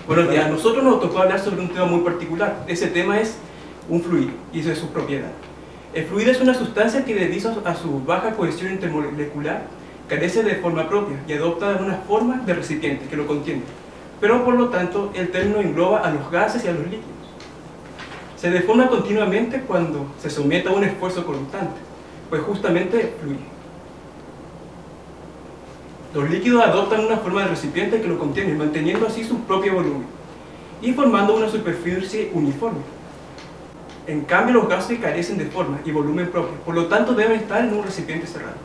Buenos días. A nosotros nos tocó hablar sobre un tema muy particular. Ese tema es un fluido y de sus propiedades. El fluido es una sustancia que, debido a su baja cohesión intermolecular, carece de forma propia y adopta una forma de recipiente que lo contiene. Pero por lo tanto, el término engloba a los gases y a los líquidos. Se deforma continuamente cuando se somete a un esfuerzo constante, pues justamente fluye. Los líquidos adoptan una forma de recipiente que lo contiene, manteniendo así su propio volumen y formando una superficie uniforme. En cambio, los gases carecen de forma y volumen propio, por lo tanto deben estar en un recipiente cerrado.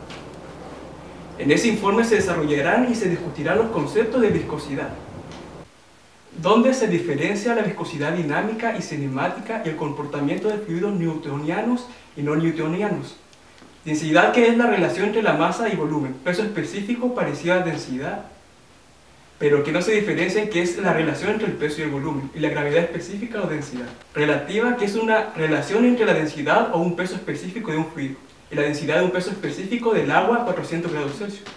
En ese informe se desarrollarán y se discutirán los conceptos de viscosidad, donde se diferencia la viscosidad dinámica y cinemática y el comportamiento de fluidos newtonianos y no newtonianos. Densidad, que es la relación entre la masa y volumen, peso específico parecido a densidad, pero que no se diferencia en que es la relación entre el peso y el volumen, y la gravedad específica o densidad. Relativa, que es una relación entre la densidad o un peso específico de un fluido, y la densidad de un peso específico del agua a 400 grados Celsius.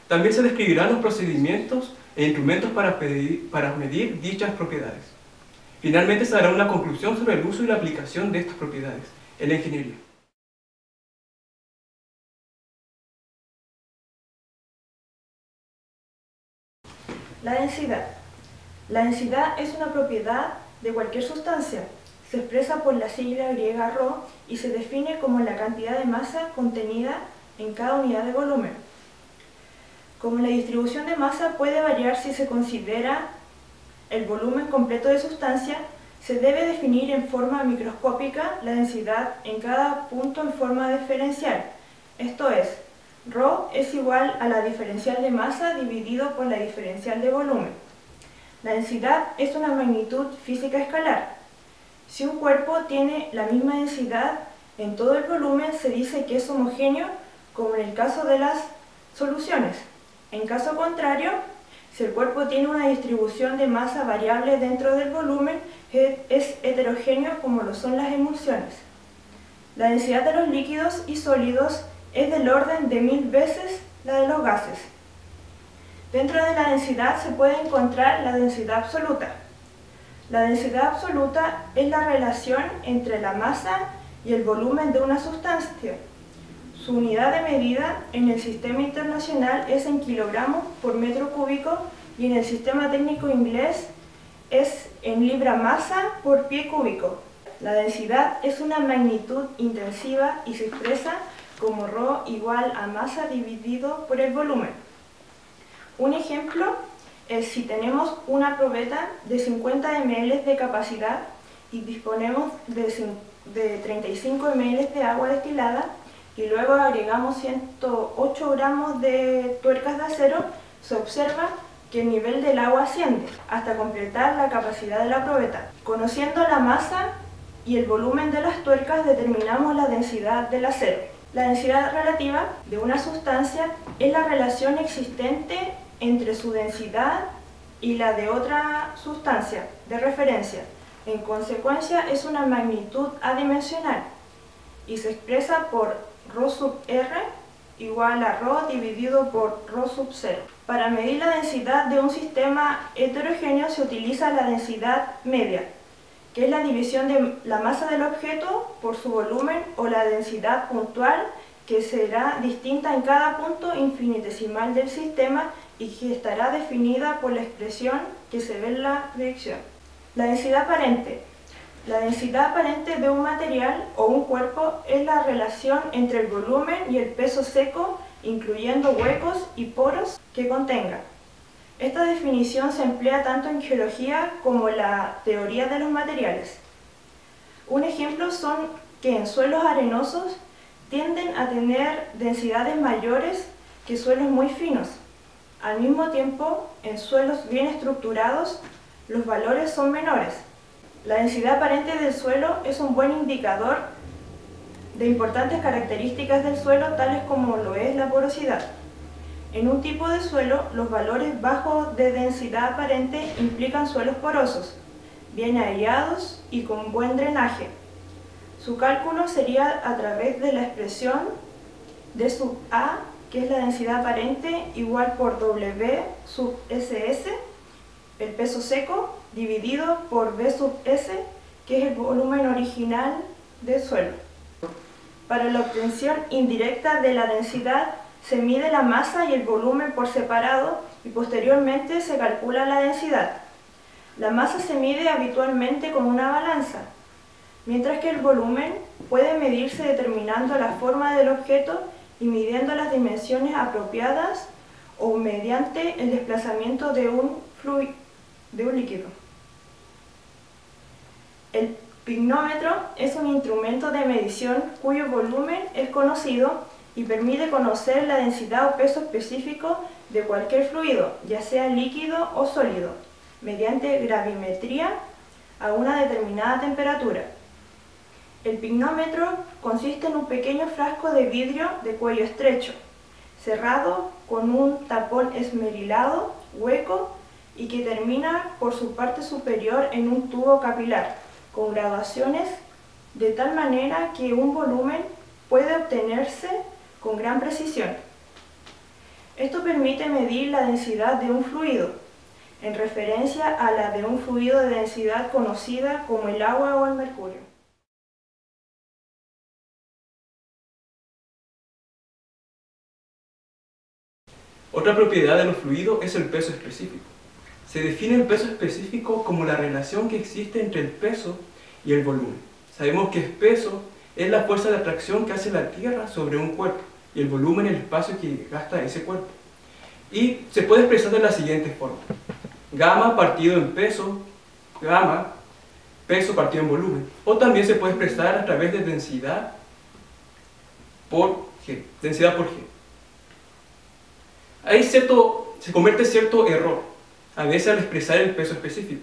También se describirán los procedimientos e instrumentos para medir dichas propiedades. Finalmente se dará una conclusión sobre el uso y la aplicación de estas propiedades en la ingeniería. La densidad. La densidad es una propiedad de cualquier sustancia. Se expresa por la sigla griega ρ y se define como la cantidad de masa contenida en cada unidad de volumen. Como la distribución de masa puede variar si se considera el volumen completo de sustancia, se debe definir en forma microscópica la densidad en cada punto en forma diferencial. Esto es, ρ es igual a la diferencial de masa dividido por la diferencial de volumen. La densidad es una magnitud física escalar. Si un cuerpo tiene la misma densidad en todo el volumen, se dice que es homogéneo, como en el caso de las soluciones. En caso contrario, si el cuerpo tiene una distribución de masa variable dentro del volumen, es heterogéneo, como lo son las emulsiones. La densidad de los líquidos y sólidos es del orden de 1000 veces la de los gases. Dentro de la densidad se puede encontrar la densidad absoluta. La densidad absoluta es la relación entre la masa y el volumen de una sustancia. Su unidad de medida en el sistema internacional es en kilogramos por metro cúbico y en el sistema técnico inglés es en libra masa por pie cúbico. La densidad es una magnitud intensiva y se expresa como ρ igual a masa dividido por el volumen. Un ejemplo es si tenemos una probeta de 50 ml de capacidad y disponemos de 35 ml de agua destilada y luego agregamos 108 gramos de tuercas de acero, se observa que el nivel del agua asciende hasta completar la capacidad de la probeta. Conociendo la masa y el volumen de las tuercas determinamos la densidad del acero. La densidad relativa de una sustancia es la relación existente entre su densidad y la de otra sustancia de referencia. En consecuencia, es una magnitud adimensional y se expresa por ρ sub r igual a ρ dividido por ρ sub 0. Para medir la densidad de un sistema heterogéneo se utiliza la densidad media, que es la división de la masa del objeto por su volumen, o la densidad puntual, que será distinta en cada punto infinitesimal del sistema y que estará definida por la expresión que se ve en la proyección. La densidad aparente. La densidad aparente de un material o un cuerpo es la relación entre el volumen y el peso seco, incluyendo huecos y poros que contenga. Esta definición se emplea tanto en geología como en la teoría de los materiales. Un ejemplo son que en suelos arenosos tienden a tener densidades mayores que suelos muy finos. Al mismo tiempo, en suelos bien estructurados, los valores son menores. La densidad aparente del suelo es un buen indicador de importantes características del suelo, tales como lo es la porosidad. En un tipo de suelo, los valores bajos de densidad aparente implican suelos porosos, bien aireados y con buen drenaje. Su cálculo sería a través de la expresión D sub A, que es la densidad aparente, igual por W sub SS, el peso seco dividido por V sub S, que es el volumen original del suelo. Para la obtención indirecta de la densidad, se mide la masa y el volumen por separado y posteriormente se calcula la densidad. La masa se mide habitualmente con una balanza, mientras que el volumen puede medirse determinando la forma del objeto y midiendo las dimensiones apropiadas o mediante el desplazamiento de un líquido. El pignómetro es un instrumento de medición cuyo volumen es conocido y permite conocer la densidad o peso específico de cualquier fluido, ya sea líquido o sólido, mediante gravimetría a una determinada temperatura. El pignómetro consiste en un pequeño frasco de vidrio de cuello estrecho, cerrado con un tapón esmerilado, hueco, y que termina por su parte superior en un tubo capilar, con graduaciones, de tal manera que un volumen puede obtenerse con gran precisión. Esto permite medir la densidad de un fluido, en referencia a la de un fluido de densidad conocida como el agua o el mercurio. Otra propiedad de los fluidos es el peso específico. Se define el peso específico como la relación que existe entre el peso y el volumen. Sabemos que el peso es la fuerza de atracción que hace la Tierra sobre un cuerpo y el volumen el espacio que gasta ese cuerpo. Y se puede expresar de la siguiente forma: gamma partido en peso, gamma, peso partido en volumen. O también se puede expresar a través de densidad por G, densidad por G. Se comete cierto error a veces al expresar el peso específico.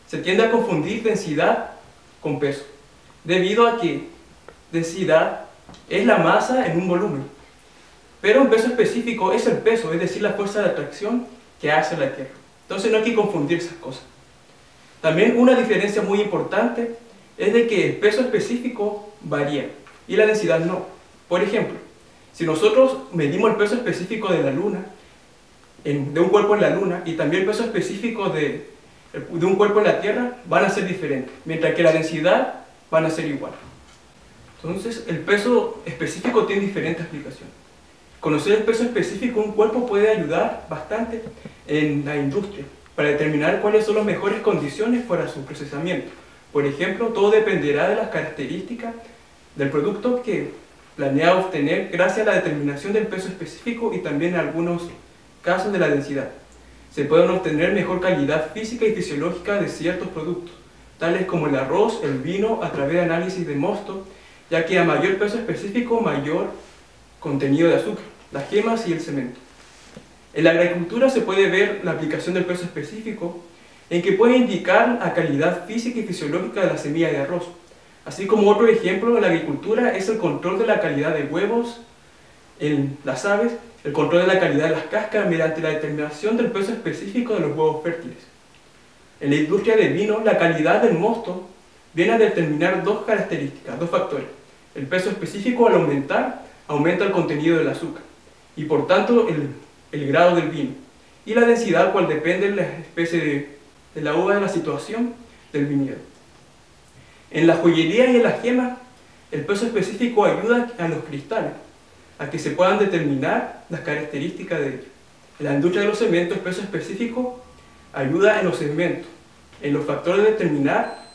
Se tiende a confundir densidad con peso, debido a que densidad es la masa en un volumen, pero un peso específico es el peso, es decir, la fuerza de atracción que hace la Tierra. Entonces no hay que confundir esas cosas. También una diferencia muy importante es de que el peso específico varía y la densidad no. Por ejemplo, si nosotros medimos el peso específico de la Luna, de un cuerpo en la Luna, y también el peso específico de un cuerpo en la Tierra, van a ser diferentes, mientras que la densidad van a ser igual. Entonces, el peso específico tiene diferentes aplicaciones. Conocer el peso específico de un cuerpo puede ayudar bastante en la industria, para determinar cuáles son las mejores condiciones para su procesamiento. Por ejemplo, todo dependerá de las características del producto que planea obtener gracias a la determinación del peso específico y también en algunos casos de la densidad. Se pueden obtener mejor calidad física y fisiológica de ciertos productos, tales como el arroz, el vino, a través de análisis de mosto, ya que a mayor peso específico, mayor contenido de azúcar, las gemas y el cemento. En la agricultura se puede ver la aplicación del peso específico en que puede indicar la calidad física y fisiológica de la semilla de arroz. Así como otro ejemplo en la agricultura es el control de la calidad de huevos en las aves, el control de la calidad de las cáscaras mediante la determinación del peso específico de los huevos fértiles. En la industria del vino, la calidad del mosto viene a determinar dos características, dos factores. El peso específico, al aumentar, aumenta el contenido del azúcar y por tanto el grado del vino. Y la densidad, cual depende de la especie de la uva, de la situación del viñedo. En la joyería y en las gemas, el peso específico ayuda a los cristales a que se puedan determinar las características de ellos. En la industria de los cementos, el peso específico ayuda en los cementos, en los factores de determinar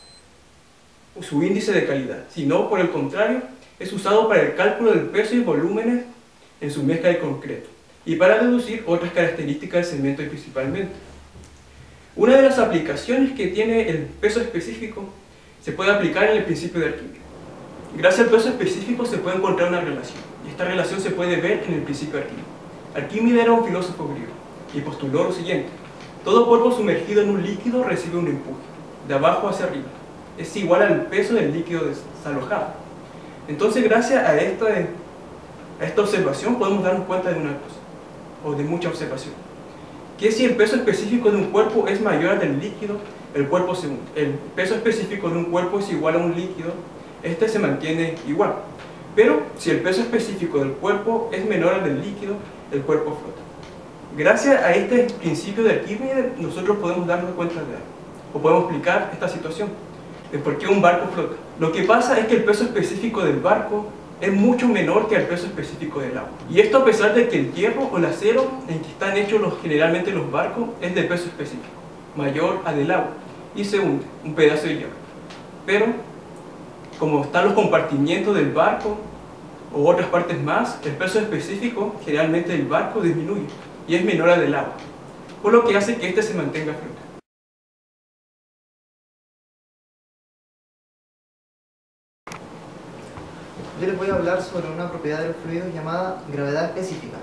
su índice de calidad. Si no, por el contrario, es usado para el cálculo del peso y volúmenes en su mezcla de concreto y para deducir otras características del cemento principalmente. Una de las aplicaciones que tiene el peso específico se puede aplicar en el principio de Arquímedes. Gracias al peso específico se puede encontrar una relación, y esta relación se puede ver en el principio de Arquímedes. Arquímedes era un filósofo griego y postuló lo siguiente: todo cuerpo sumergido en un líquido recibe un empuje, de abajo hacia arriba. Es igual al peso del líquido desalojado. Entonces, gracias a esta observación podemos darnos cuenta de una cosa, o de mucha observación, que si el peso específico de un cuerpo es mayor al del líquido, el cuerpo se hunde. El peso específico de un cuerpo es igual a un líquido, este se mantiene igual. Pero si el peso específico del cuerpo es menor al del líquido, el cuerpo flota. Gracias a este principio de Arquímedes, nosotros podemos darnos cuenta de algo, o podemos explicar esta situación, de por qué un barco flota. Lo que pasa es que el peso específico del barco es mucho menor que el peso específico del agua. Y esto a pesar de que el hierro o el acero en que están hechos generalmente los barcos es de peso específico, mayor al del agua, y se hunde, un pedazo de hierro. Pero, como están los compartimientos del barco, o otras partes más, el peso específico generalmente del barco disminuye, y es menor al del agua, por lo que hace que éste se mantenga a flote. Yo les voy a hablar sobre una propiedad de los fluidos llamada gravedad específica.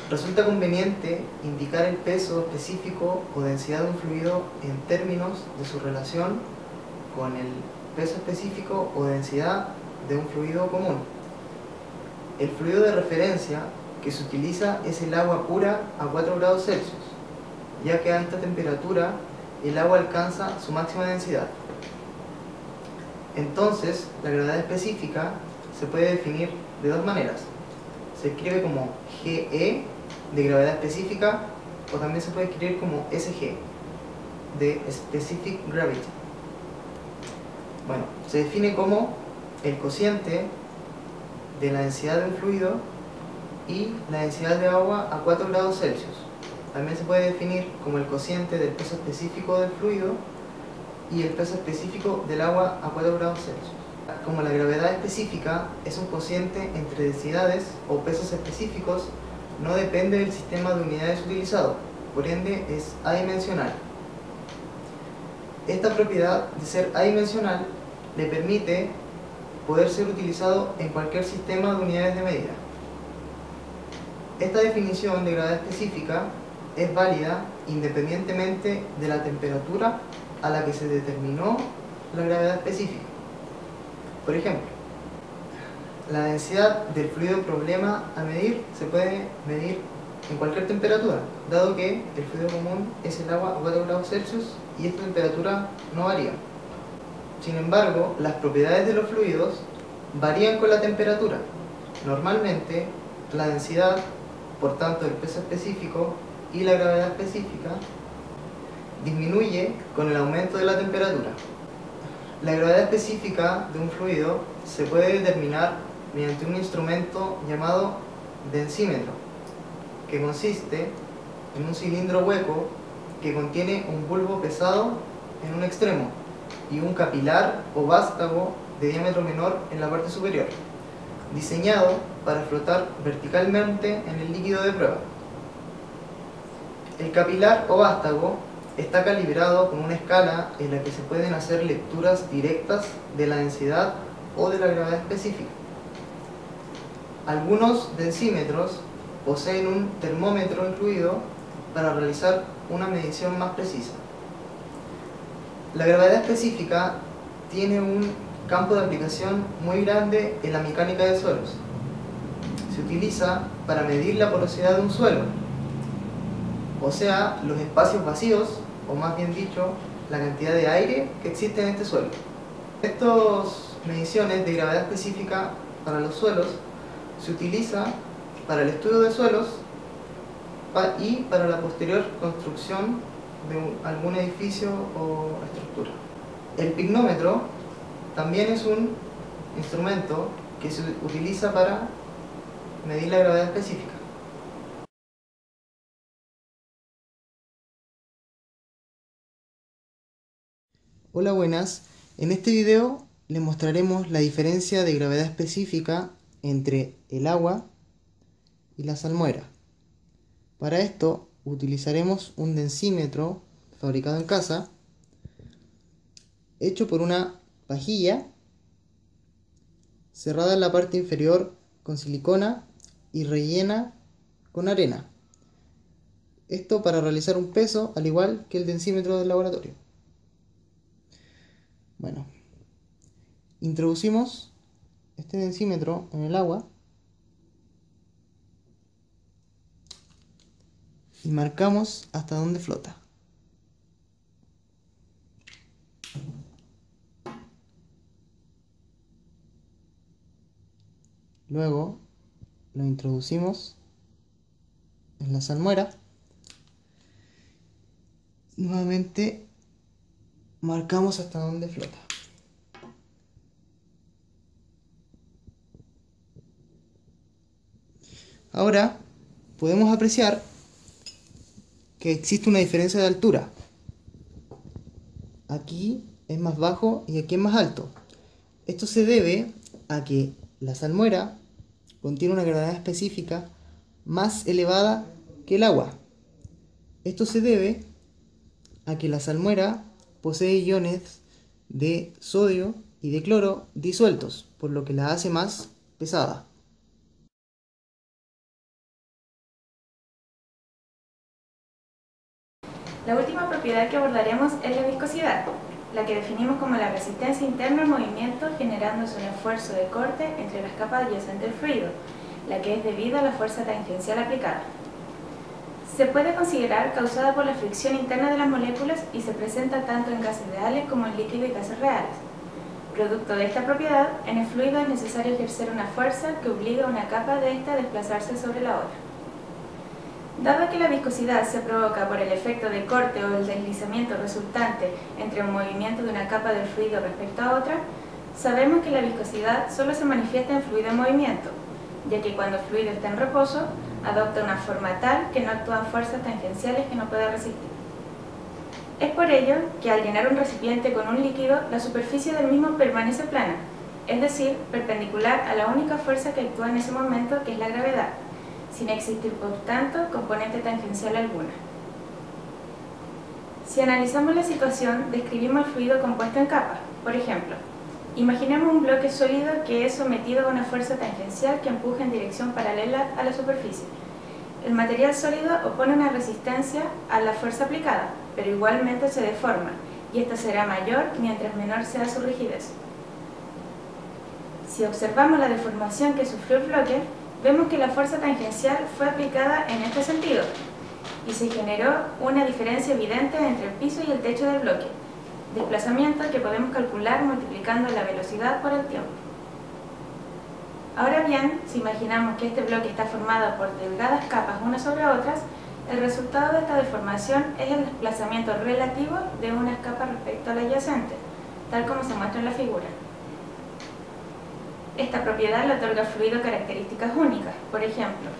Resulta conveniente indicar el peso específico o densidad de un fluido en términos de su relación con el peso específico o densidad de un fluido común. El fluido de referencia que se utiliza es el agua pura a 4 grados Celsius, ya que a esta temperatura el agua alcanza su máxima densidad. Entonces, la gravedad específica se puede definir de dos maneras. Se escribe como GE de gravedad específica o también se puede escribir como SG de Specific Gravity. Bueno, se define como el cociente de la densidad de un fluido y la densidad de agua a 4 grados Celsius. También se puede definir como el cociente del peso específico del fluido y el peso específico del agua a 4 grados Celsius. Como la gravedad específica es un cociente entre densidades o pesos específicos, no depende del sistema de unidades utilizado, por ende es adimensional. Esta propiedad de ser adimensional le permite poder ser utilizado en cualquier sistema de unidades de medida. Esta definición de gravedad específica es válida independientemente de la temperatura a la que se determinó la gravedad específica. Por ejemplo, la densidad del fluido problema a medir se puede medir en cualquier temperatura, dado que el fluido común es el agua a 4 grados Celsius y esta temperatura no varía. Sin embargo, las propiedades de los fluidos varían con la temperatura. Normalmente, la densidad, por tanto el peso específico y la gravedad específica, disminuye con el aumento de la temperatura. La gravedad específica de un fluido se puede determinar mediante un instrumento llamado densímetro, que consiste en un cilindro hueco que contiene un bulbo pesado en un extremo y un capilar o vástago de diámetro menor en la parte superior, diseñado para flotar verticalmente en el líquido de prueba. El capilar o vástago está calibrado con una escala en la que se pueden hacer lecturas directas de la densidad o de la gravedad específica. Algunos densímetros poseen un termómetro incluido para realizar una medición más precisa. La gravedad específica tiene un campo de aplicación muy grande en la mecánica de suelos. Se utiliza para medir la porosidad de un suelo, o sea, los espacios vacíos, o más bien dicho, la cantidad de aire que existe en este suelo. Estas mediciones de gravedad específica para los suelos se utiliza para el estudio de suelos y para la posterior construcción de algún edificio o estructura. El pignómetro también es un instrumento que se utiliza para medir la gravedad específica. Hola, buenas. En este video les mostraremos la diferencia de gravedad específica entre el agua y la salmuera. Para esto utilizaremos un densímetro fabricado en casa, hecho por una pajilla cerrada en la parte inferior con silicona y rellena con arena. Esto para realizar un peso al igual que el densímetro del laboratorio. Bueno, introducimos este densímetro en el agua y marcamos hasta dónde flota. Luego lo introducimos en la salmuera, nuevamente marcamos hasta donde flota. Ahora podemos apreciar que existe una diferencia de altura. Aquí es más bajo y aquí es más alto. Esto se debe a que la salmuera contiene una gravedad específica más elevada que el agua. Esto se debe a que la salmuera posee iones de sodio y de cloro disueltos, por lo que la hace más pesada. La última propiedad que abordaremos es la viscosidad, la que definimos como la resistencia interna al movimiento generándose un esfuerzo de corte entre las capas adyacentes del fluido, la que es debido a la fuerza tangencial aplicada. Se puede considerar causada por la fricción interna de las moléculas y se presenta tanto en gases reales como en líquidos y gases reales. Producto de esta propiedad, en el fluido es necesario ejercer una fuerza que obliga a una capa de ésta a desplazarse sobre la otra. Dado que la viscosidad se provoca por el efecto de corte o el deslizamiento resultante entre un movimiento de una capa del fluido respecto a otra, sabemos que la viscosidad solo se manifiesta en fluido en movimiento, ya que cuando el fluido está en reposo, adopta una forma tal que no actúan fuerzas tangenciales que no pueda resistir. Es por ello que al llenar un recipiente con un líquido, la superficie del mismo permanece plana, es decir, perpendicular a la única fuerza que actúa en ese momento, que es la gravedad, sin existir por tanto componente tangencial alguna. Si analizamos la situación, describimos el fluido compuesto en capas. Por ejemplo, imaginemos un bloque sólido que es sometido a una fuerza tangencial que empuja en dirección paralela a la superficie. El material sólido opone una resistencia a la fuerza aplicada, pero igualmente se deforma, y esta será mayor mientras menor sea su rigidez. Si observamos la deformación que sufrió el bloque, vemos que la fuerza tangencial fue aplicada en este sentido y se generó una diferencia evidente entre el piso y el techo del bloque, desplazamiento que podemos calcular multiplicando la velocidad por el tiempo. Ahora bien, si imaginamos que este bloque está formado por delgadas capas unas sobre otras, el resultado de esta deformación es el desplazamiento relativo de unas capas respecto a la adyacente, tal como se muestra en la figura. Esta propiedad le otorga al fluido características únicas. Por ejemplo,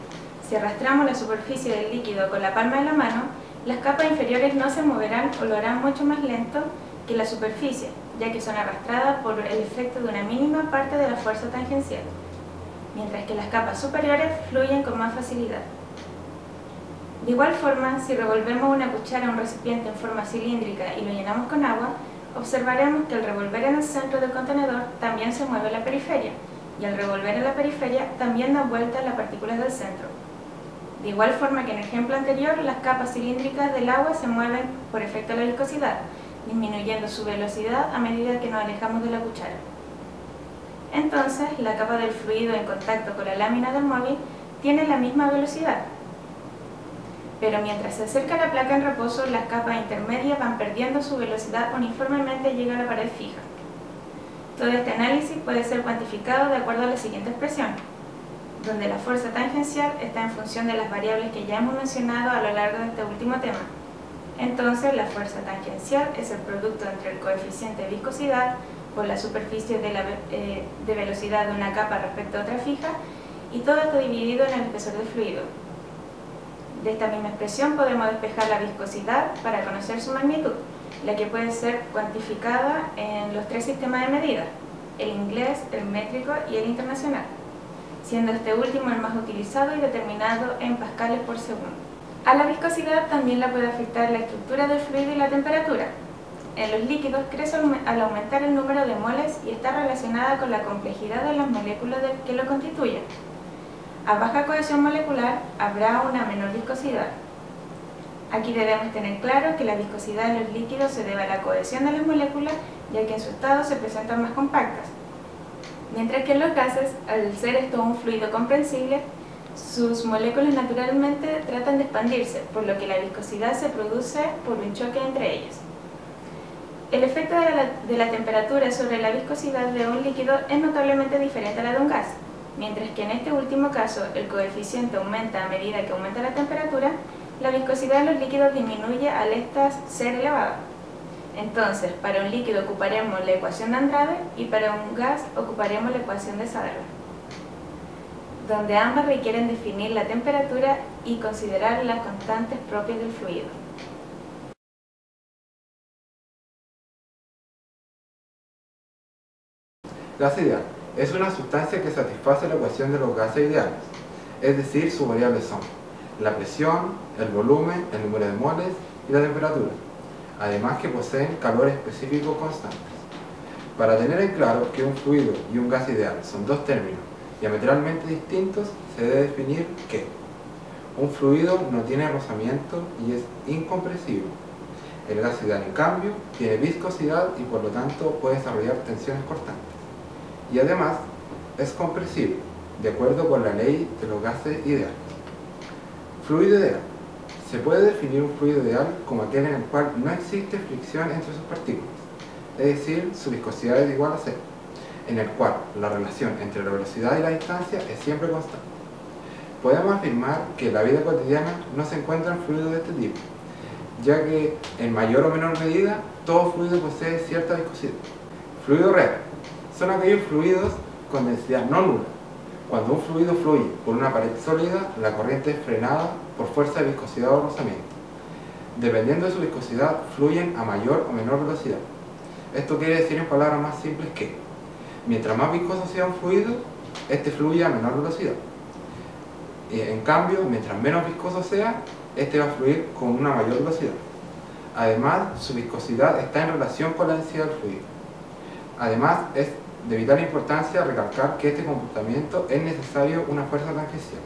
si arrastramos la superficie del líquido con la palma de la mano, las capas inferiores no se moverán o lo harán mucho más lento que la superficie, ya que son arrastradas por el efecto de una mínima parte de la fuerza tangencial, mientras que las capas superiores fluyen con más facilidad. De igual forma, si revolvemos una cuchara a un recipiente en forma cilíndrica y lo llenamos con agua, observaremos que al revolver en el centro del contenedor también se mueve la periferia, y al revolver en la periferia también da vueltas las partículas del centro. De igual forma que en el ejemplo anterior, las capas cilíndricas del agua se mueven por efecto de la viscosidad, disminuyendo su velocidad a medida que nos alejamos de la cuchara. Entonces, la capa del fluido en contacto con la lámina del móvil tiene la misma velocidad, pero mientras se acerca a la placa en reposo, las capas intermedias van perdiendo su velocidad uniformemente y llega a la pared fija. Todo este análisis puede ser cuantificado de acuerdo a la siguiente expresión, donde la fuerza tangencial está en función de las variables que ya hemos mencionado a lo largo de este último tema. Entonces, la fuerza tangencial es el producto entre el coeficiente de viscosidad por la superficie de velocidad de una capa respecto a otra fija, y todo esto dividido en el espesor del fluido. De esta misma expresión podemos despejar la viscosidad para conocer su magnitud, la que puede ser cuantificada en los tres sistemas de medida, el inglés, el métrico y el internacional, siendo este último el más utilizado y determinado en pascales por segundo. A la viscosidad también la puede afectar la estructura del fluido y la temperatura. En los líquidos crece al aumentar el número de moles y está relacionada con la complejidad de las moléculas que lo constituyen. A baja cohesión molecular habrá una menor viscosidad. Aquí debemos tener claro que la viscosidad en los líquidos se debe a la cohesión de las moléculas, ya que en su estado se presentan más compactas. Mientras que en los gases, al ser esto un fluido comprensible, sus moléculas naturalmente tratan de expandirse, por lo que la viscosidad se produce por un choque entre ellas. El efecto de la temperatura sobre la viscosidad de un líquido es notablemente diferente a la de un gas. Mientras que en este último caso el coeficiente aumenta a medida que aumenta la temperatura, la viscosidad de los líquidos disminuye al ésta ser elevada. Entonces, para un líquido ocuparemos la ecuación de Andrade y para un gas ocuparemos la ecuación de Sutherland, donde ambas requieren definir la temperatura y considerar las constantes propias del fluido. Gas ideal es una sustancia que satisface la ecuación de los gases ideales, es decir, sus variables son la presión, el volumen, el número de moles y la temperatura, además que poseen calores específicos constantes. Para tener en claro que un fluido y un gas ideal son dos términos diametralmente distintos, se debe definir que un fluido no tiene rozamiento y es incompresible. El gas ideal, en cambio, tiene viscosidad y por lo tanto puede desarrollar tensiones cortantes. Y además es compresible, de acuerdo con la ley de los gases ideales. Fluido ideal. Se puede definir un fluido ideal como aquel en el cual no existe fricción entre sus partículas, es decir, su viscosidad es igual a cero, en el cual la relación entre la velocidad y la distancia es siempre constante. Podemos afirmar que en la vida cotidiana no se encuentran fluidos de este tipo, ya que en mayor o menor medida todo fluido posee cierta viscosidad. Fluido real. Son aquellos fluidos con densidad no nula. Cuando un fluido fluye por una pared sólida, la corriente es frenada por fuerza de viscosidad o rozamiento. Dependiendo de su viscosidad, fluyen a mayor o menor velocidad. Esto quiere decir en palabras más simples que, mientras más viscoso sea un fluido, este fluye a menor velocidad. En cambio, mientras menos viscoso sea, este va a fluir con una mayor velocidad. Además, su viscosidad está en relación con la densidad del fluido. Además, es de vital importancia recalcar que este comportamiento es necesario una fuerza tangencial.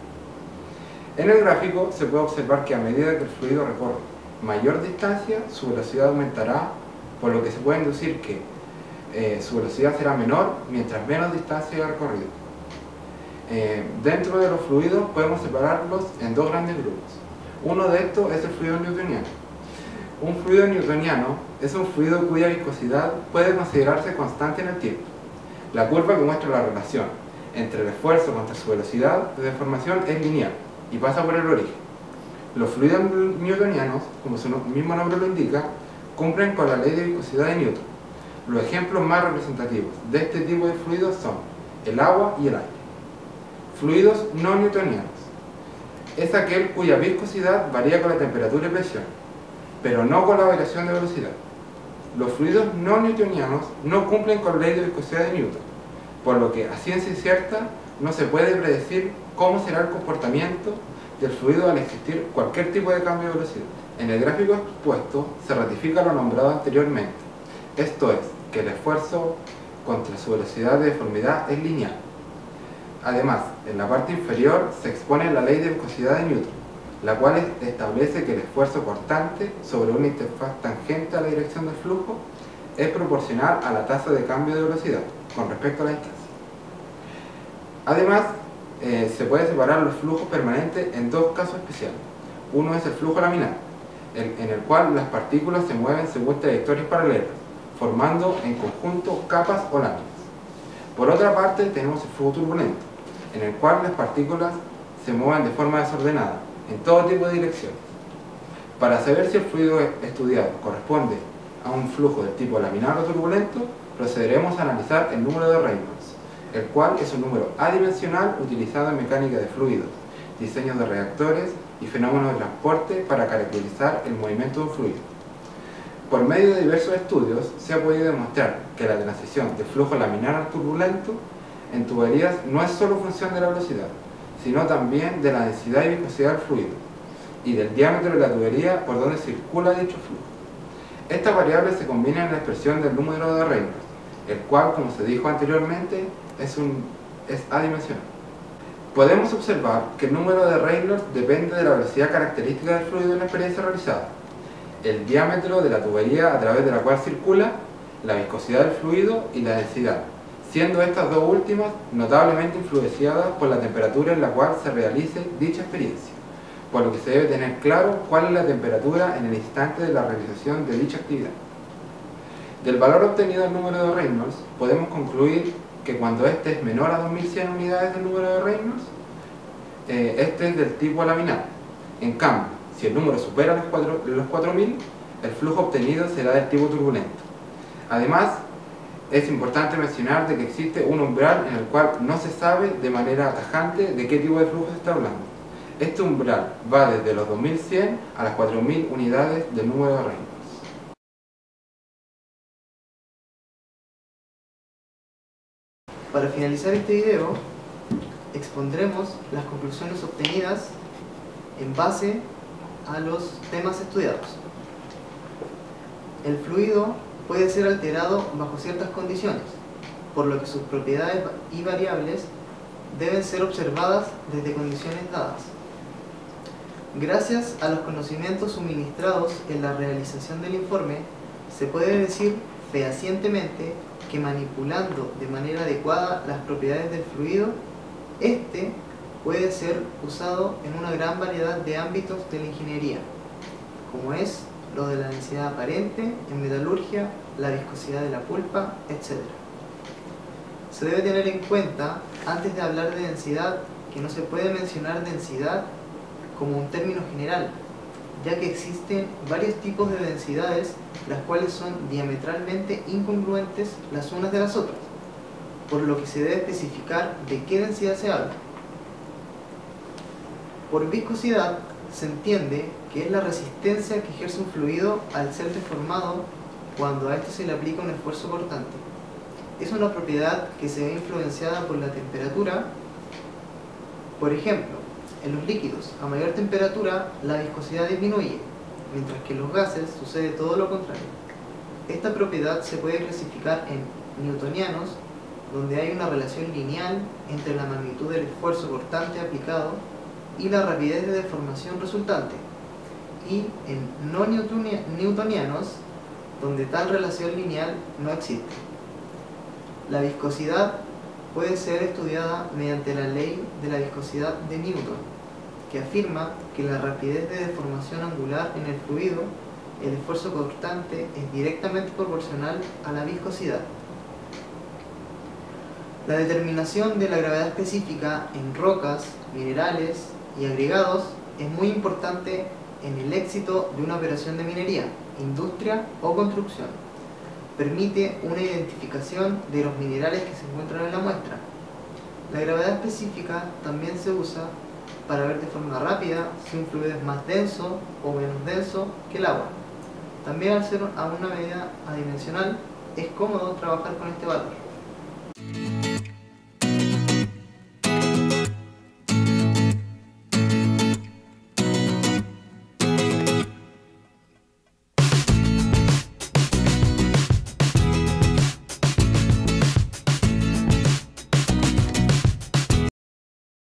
En el gráfico se puede observar que a medida que el fluido recorre mayor distancia, su velocidad aumentará, por lo que se puede inducir que su velocidad será menor mientras menos distancia haya recorrido. Dentro de los fluidos podemos separarlos en dos grandes grupos. Uno de estos es el fluido newtoniano. Un fluido newtoniano es un fluido cuya viscosidad puede considerarse constante en el tiempo. La curva que muestra la relación entre el esfuerzo contra su velocidad de deformación es lineal y pasa por el origen. Los fluidos newtonianos, como su mismo nombre lo indica, cumplen con la ley de viscosidad de Newton. Los ejemplos más representativos de este tipo de fluidos son el agua y el aire. Fluidos no newtonianos es aquel cuya viscosidad varía con la temperatura y presión, pero no con la variación de velocidad. Los fluidos no newtonianos no cumplen con la ley de viscosidad de Newton, por lo que a ciencia cierta no se puede predecir cómo será el comportamiento del fluido al existir cualquier tipo de cambio de velocidad. En el gráfico expuesto se ratifica lo nombrado anteriormente, esto es, que el esfuerzo contra su velocidad de deformidad es lineal. Además, en la parte inferior se expone la ley de viscosidad de Newton, la cual establece que el esfuerzo cortante sobre una interfaz tangente a la dirección del flujo es proporcional a la tasa de cambio de velocidad con respecto a la distancia. Además, se puede separar los flujos permanentes en dos casos especiales. Uno es el flujo laminar, en el cual las partículas se mueven según trayectorias paralelas, formando en conjunto capas o láminas. Por otra parte, tenemos el flujo turbulento, en el cual las partículas se mueven de forma desordenada, en todo tipo de direcciones. Para saber si el fluido estudiado corresponde a un flujo del tipo laminar o turbulento, procederemos a analizar el número de Reynolds, el cual es un número adimensional utilizado en mecánica de fluidos, diseños de reactores y fenómenos de transporte para caracterizar el movimiento de un fluido. Por medio de diversos estudios se ha podido demostrar que la transición de flujo laminar al turbulento en tuberías no es solo función de la velocidad, sino también de la densidad y viscosidad del fluido y del diámetro de la tubería por donde circula dicho flujo. Estas variables se combinan en la expresión del número de Reynolds, el cual, como se dijo anteriormente, es adimensional. Podemos observar que el número de Reynolds depende de la velocidad característica del fluido en la experiencia realizada, el diámetro de la tubería a través de la cual circula, la viscosidad del fluido y la densidad, siendo estas dos últimas notablemente influenciadas por la temperatura en la cual se realice dicha experiencia, por lo que se debe tener claro cuál es la temperatura en el instante de la realización de dicha actividad. Del valor obtenido del número de Reynolds podemos concluir que cuando este es menor a 2100 unidades del número de Reynolds, este es del tipo laminar. En cambio, si el número supera los 4000, el flujo obtenido será del tipo turbulento. Además, es importante mencionar de que existe un umbral en el cual no se sabe de manera tajante de qué tipo de flujo se está hablando. Este umbral va desde los 2100 a las 4000 unidades del número de Reynolds. Para finalizar este video, expondremos las conclusiones obtenidas en base a los temas estudiados. El fluido puede ser alterado bajo ciertas condiciones, por lo que sus propiedades y variables deben ser observadas desde condiciones dadas. Gracias a los conocimientos suministrados en la realización del informe, se puede decir fehacientemente que manipulando de manera adecuada las propiedades del fluido, este puede ser usado en una gran variedad de ámbitos de la ingeniería, como es lo de la densidad aparente en metalurgia, la viscosidad de la pulpa, etc. Se debe tener en cuenta, antes de hablar de densidad, que no se puede mencionar densidad como un término general, ya que existen varios tipos de densidades, las cuales son diametralmente incongruentes las unas de las otras, por lo que se debe especificar de qué densidad se habla. Por viscosidad se entiende que es la resistencia que ejerce un fluido al ser deformado cuando a este se le aplica un esfuerzo cortante. Es una propiedad que se ve influenciada por la temperatura. Por ejemplo, en los líquidos, a mayor temperatura, la viscosidad disminuye, mientras que en los gases sucede todo lo contrario. Esta propiedad se puede clasificar en newtonianos, donde hay una relación lineal entre la magnitud del esfuerzo cortante aplicado y la rapidez de deformación resultante, y en no newtonianos, donde tal relación lineal no existe. La viscosidad puede ser estudiada mediante la ley de la viscosidad de Newton, que afirma que la rapidez de deformación angular en el fluido, el esfuerzo cortante, es directamente proporcional a la viscosidad. La determinación de la gravedad específica en rocas, minerales y agregados es muy importante en el éxito de una operación de minería, industria o construcción. Permite una identificación de los minerales que se encuentran en la muestra. La gravedad específica también se usa para ver de forma rápida si un fluido es más denso o menos denso que el agua. También al ser a una medida adimensional, es cómodo trabajar con este valor.